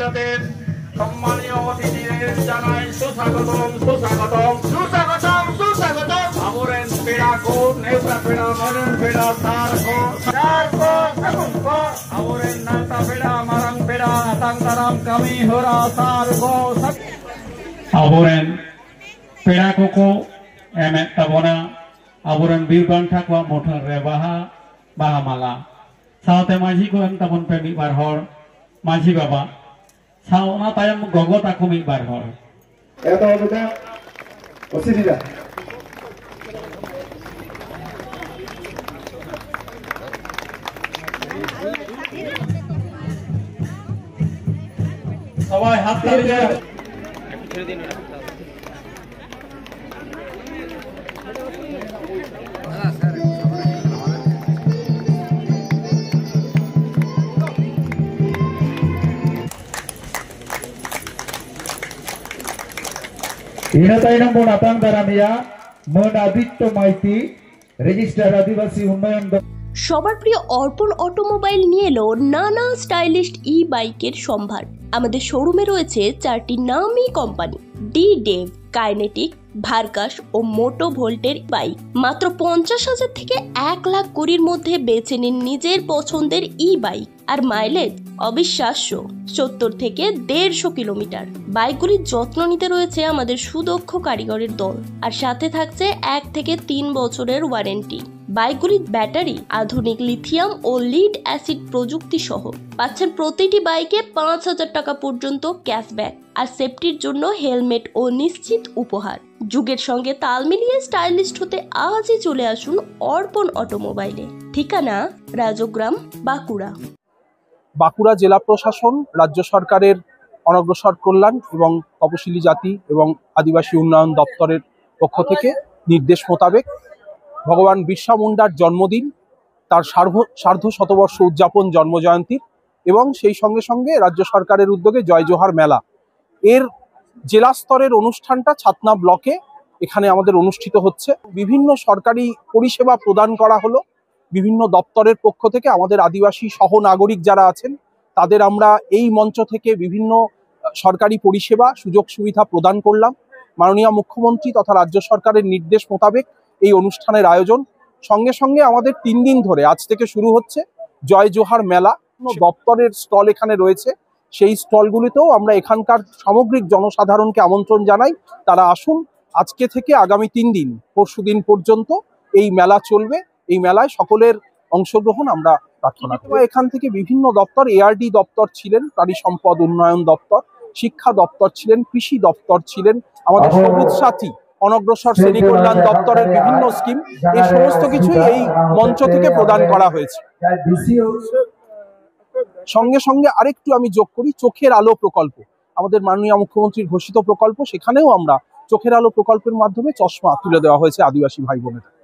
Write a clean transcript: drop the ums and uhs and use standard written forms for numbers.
আদালতের সম্মানীয় অতিথিদের জানাই সুস্বাগতম সুস্বাগতম সুস্বাগতম সুস্বাগতম। আবরেন পেড়াকো নেউতা পেড়া মরণ পেড়া তারকো তারকো সাকুনকো আবরেন নাতা পেড়া মারাং পেড়া আতাং তারাম কামি হোরা তারকো আবরেন पेड़ा को एम तबना आबोरन बीर बांठा को मोटर रे बाहा माला सावते माझी को एम तबन पे मी बार हर माझी बाबा सावना तायम गगो ताको मी बार हर एतो बेटा ओसिदिदा सबाई हाथ ताली दे সবার প্রিয় অর্পণ অটোমোবাইল নিয়ে এলো নানা স্টাইলিশ ই বাইকের সম্ভার। আমাদের শোরুমে রয়েছে 4টি নামি কোম্পানি ডি ডেভ, কাইনেটিক, ভার্কাস ও মোটো ভোল্টের বাইক। মাত্র 50,000 থেকে 1,20,000 মধ্যে বেছে নিন নিজের পছন্দের ই বাইক, আর মাইলেজ অবিশ্বাস্য 70 থেকে 150 কিলোমিটার। বাইকগুলির যত্ন নিতে রয়েছে আমাদের সুদক্ষ কারিগরের দল, আর সাথে থাকছে 1 থেকে 3 বছরের ওয়ারেন্টি। বাইকগুলির ব্যাটারি আধুনিক লিথিয়াম ও লিড অ্যাসিড প্রযুক্তি সহ পাচ্ছেন প্রতিটি বাইকে 5,000 টাকা পর্যন্ত ক্যাশব্যাক, আর সেফটির জন্য হেলমেট ও নিশ্চিত উপহার। যুগের সঙ্গে তাল মিলিয়ে স্টাইলিস্ট হতে আজই চলে আসুন অর্পণ অটোমোবাইলে। ঠিকানা রাজগ্রাম, বাঁকুড়া। বাঁকুড়া জেলা প্রশাসন, রাজ্য সরকারের অনগ্রসর কল্যাণ এবং তপশিলি জাতি এবং আদিবাসী উন্নয়ন দপ্তরের পক্ষ থেকে নির্দেশ মোতাবেক ভগবান বিরসা মুন্ডার জন্মদিন, তার সার্ধ শতবর্ষ উদযাপন জন্মজয়ন্তী এবং সেই সঙ্গে সঙ্গে রাজ্য সরকারের উদ্যোগে জয় জোহার মেলা এর জেলা স্তরের অনুষ্ঠানটা ছাতনা ব্লকে এখানে আমাদের অনুষ্ঠিত হচ্ছে। বিভিন্ন সরকারি পরিষেবা প্রদান করা হলো বিভিন্ন দপ্তরের পক্ষ থেকে। আমাদের আদিবাসী সহ নাগরিক যারা আছেন তাদের আমরা এই মঞ্চ থেকে বিভিন্ন সরকারি পরিষেবা সুযোগ সুবিধা প্রদান করলাম। মাননীয় মুখ্যমন্ত্রী তথা রাজ্য সরকারের নির্দেশ মোতাবেক এই অনুষ্ঠানের আয়োজন। সঙ্গে সঙ্গে আমাদের 3 দিন ধরে আজ থেকে শুরু হচ্ছে জয় জোহার মেলা। দপ্তরের স্টল এখানে রয়েছে, সেই স্টলগুলিতেও আমরা এখানকার সামগ্রিক জনসাধারণকে আমন্ত্রণ জানাই, তারা আসুন। আজকে থেকে আগামী 3 দিন পরশুদিন পর্যন্ত এই মেলা চলবে। এই মেলায় সকলের অংশগ্রহণ আমরা প্রার্থনা করি। এখান থেকে বিভিন্ন দপ্তর, এআরডি দপ্তর ছিলেন, প্রাণী সম্পদ উন্নয়ন দপ্তর, শিক্ষা দপ্তর ছিলেন, কৃষি দপ্তর ছিলেন, আমাদের সবুজ সাথী অনগ্রসর শ্রেণী কল্যাণ দপ্তরের বিভিন্ন স্কিম, এই সমস্ত কিছুই এই মঞ্চ থেকে প্রদান করা হয়েছে। সঙ্গে সঙ্গে আরেকটু আমি যোগ করি, চোখের আলো প্রকল্প আমাদের মাননীয় মুখ্যমন্ত্রীর ঘোষিত প্রকল্প, সেখানেও আমরা চোখের আলো প্রকল্পের মাধ্যমে চশমা তুলে দেওয়া হয়েছে আদিবাসী ভাই বোনেদের।